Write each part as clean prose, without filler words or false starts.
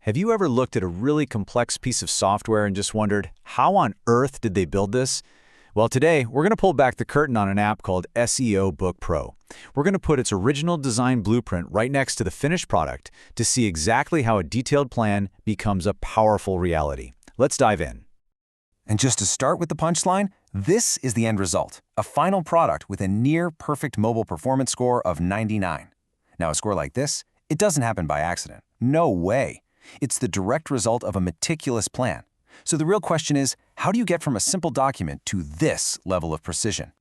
Have you ever looked at a really complex piece of software and just wondered, how on earth did they build this? Well, today, we're going to pull back the curtain on an app called SEO Book Pro. We're going to put its original design blueprint right next to the finished product to see exactly how a detailed plan becomes a powerful reality. Let's dive in. And just to start with the punchline, this is the end result, a final product with a near-perfect mobile performance score of 99. Now, a score like this, it doesn't happen by accident. No way. It's the direct result of a meticulous plan. So the real question is, how do you get from a simple document to this level of precision?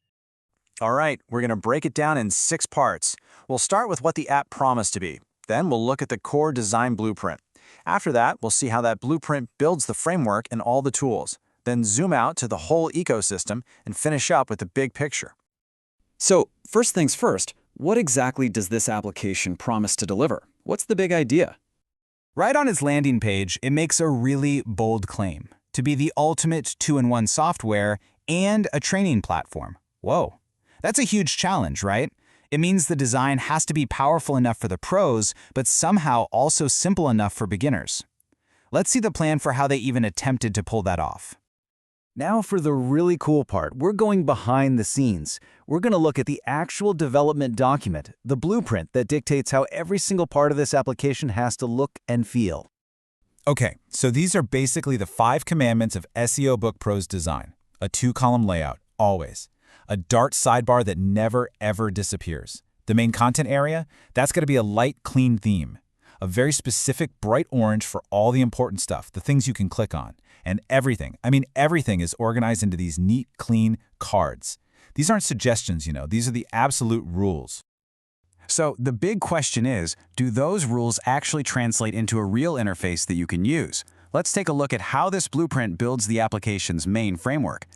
All right, we're going to break it down in 6 parts. We'll start with what the app promised to be. Then we'll look at the core design blueprint. After that, we'll see how that blueprint builds the framework and all the tools. Then zoom out to the whole ecosystem and finish up with the big picture. So, first things first, what exactly does this application promise to deliver? What's the big idea? Right on its landing page, it makes a really bold claim to be the ultimate two-in-one software and a training platform. Whoa, that's a huge challenge, right? It means the design has to be powerful enough for the pros, but somehow also simple enough for beginners. Let's see the plan for how they even attempted to pull that off. Now for the really cool part, we're going behind the scenes. We're going to look at the actual development document, the blueprint that dictates how every single part of this application has to look and feel. Okay, so these are basically the 5 commandments of SEO Book Pro's design. A 2-column layout, always. A Dart sidebar that never, ever disappears. The main content area, that's going to be a light, clean theme. A very specific bright orange for all the important stuff, the things you can click on. And everything, everything is organized into these neat, clean cards. These aren't suggestions, these are the absolute rules. So the big question is, do those rules actually translate into a real interface that you can use? Let's take a look at how this blueprint builds the application's main framework.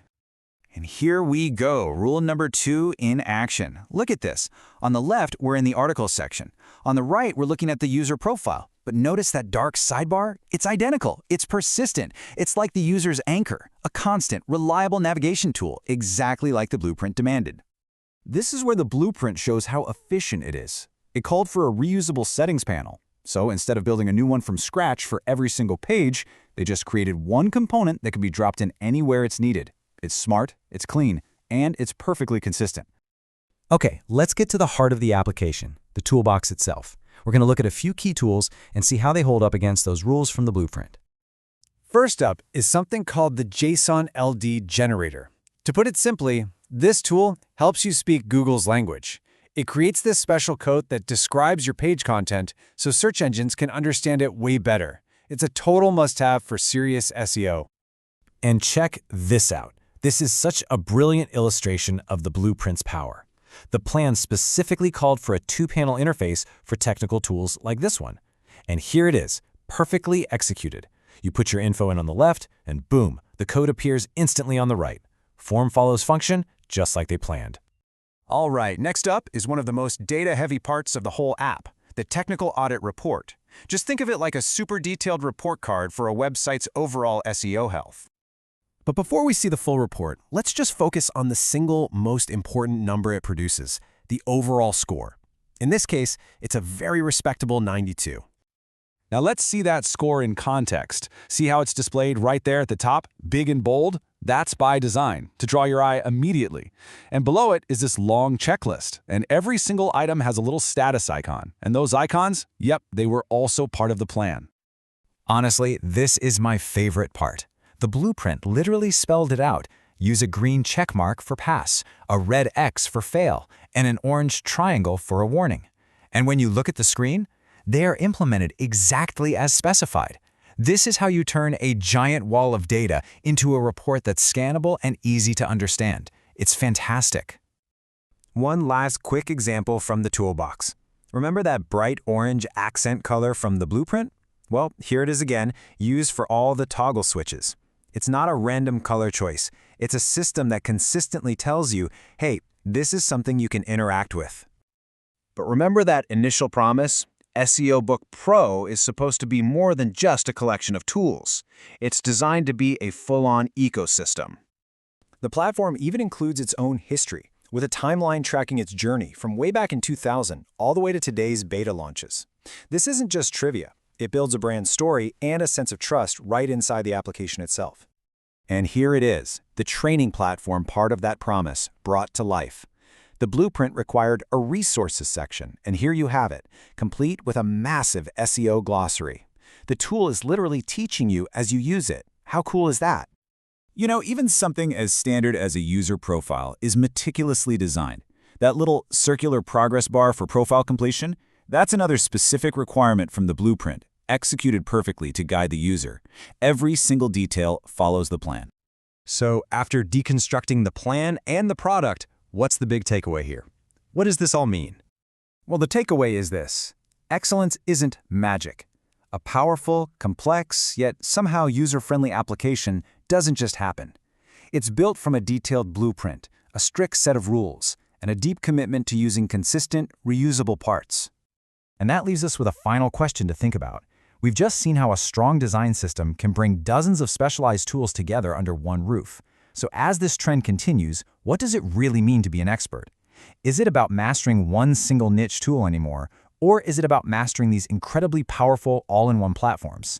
And here we go, rule number 2 in action. Look at this. On the left, we're in the articles section. On the right, we're looking at the user profile. But notice that dark sidebar? It's identical. It's persistent. It's like the user's anchor, a constant, reliable navigation tool, exactly like the blueprint demanded. This is where the blueprint shows how efficient it is. It called for a reusable settings panel. So instead of building a new one from scratch for every single page, they just created one component that can be dropped in anywhere it's needed. It's smart, it's clean, and it's perfectly consistent. Okay, let's get to the heart of the application, the toolbox itself. We're going to look at a few key tools and see how they hold up against those rules from the blueprint. First up is something called the JSON-LD Generator. To put it simply, this tool helps you speak Google's language. It creates this special code that describes your page content so search engines can understand it way better. It's a total must-have for serious SEO. And check this out. This is such a brilliant illustration of the blueprint's power. The plan specifically called for a 2-panel interface for technical tools like this one. And here it is, perfectly executed. You put your info in on the left, and boom, the code appears instantly on the right. Form follows function, just like they planned. All right, next up is one of the most data-heavy parts of the whole app, the technical audit report. Just think of it like a super detailed report card for a website's overall SEO health. But before we see the full report, let's just focus on the single most important number it produces, the overall score. In this case, it's a very respectable 92. Now let's see that score in context. See how it's displayed right there at the top, big and bold? That's by design, to draw your eye immediately. And below it is this long checklist, and every single item has a little status icon. And those icons, yep, they were also part of the plan. Honestly, this is my favorite part. The blueprint literally spelled it out. Use a green check mark for pass, a red X for fail, and an orange triangle for a warning. And when you look at the screen, they are implemented exactly as specified. This is how you turn a giant wall of data into a report that's scannable and easy to understand. It's fantastic. One last quick example from the toolbox. Remember that bright orange accent color from the blueprint? Well, here it is again, used for all the toggle switches. It's not a random color choice. It's a system that consistently tells you, hey, this is something you can interact with. But remember that initial promise? SEO Book Pro is supposed to be more than just a collection of tools. It's designed to be a full-on ecosystem. The platform even includes its own history, with a timeline tracking its journey from way back in 2000 all the way to today's beta launches. This isn't just trivia. It builds a brand story and a sense of trust right inside the application itself. And here it is, the training platform part of that promise, brought to life. The blueprint required a resources section, and here you have it, complete with a massive SEO glossary. The tool is literally teaching you as you use it. How cool is that? You know, even something as standard as a user profile is meticulously designed. That little circular progress bar for profile completion, that's another specific requirement from the blueprint, executed perfectly to guide the user. Every single detail follows the plan. So after deconstructing the plan and the product, what's the big takeaway here? What does this all mean? Well, the takeaway is this. Excellence isn't magic. A powerful, complex, yet somehow user-friendly application doesn't just happen. It's built from a detailed blueprint, a strict set of rules, and a deep commitment to using consistent, reusable parts. And that leaves us with a final question to think about. We've just seen how a strong design system can bring dozens of specialized tools together under one roof. So as this trend continues, what does it really mean to be an expert? Is it about mastering one single niche tool anymore, or is it about mastering these incredibly powerful all-in-one platforms?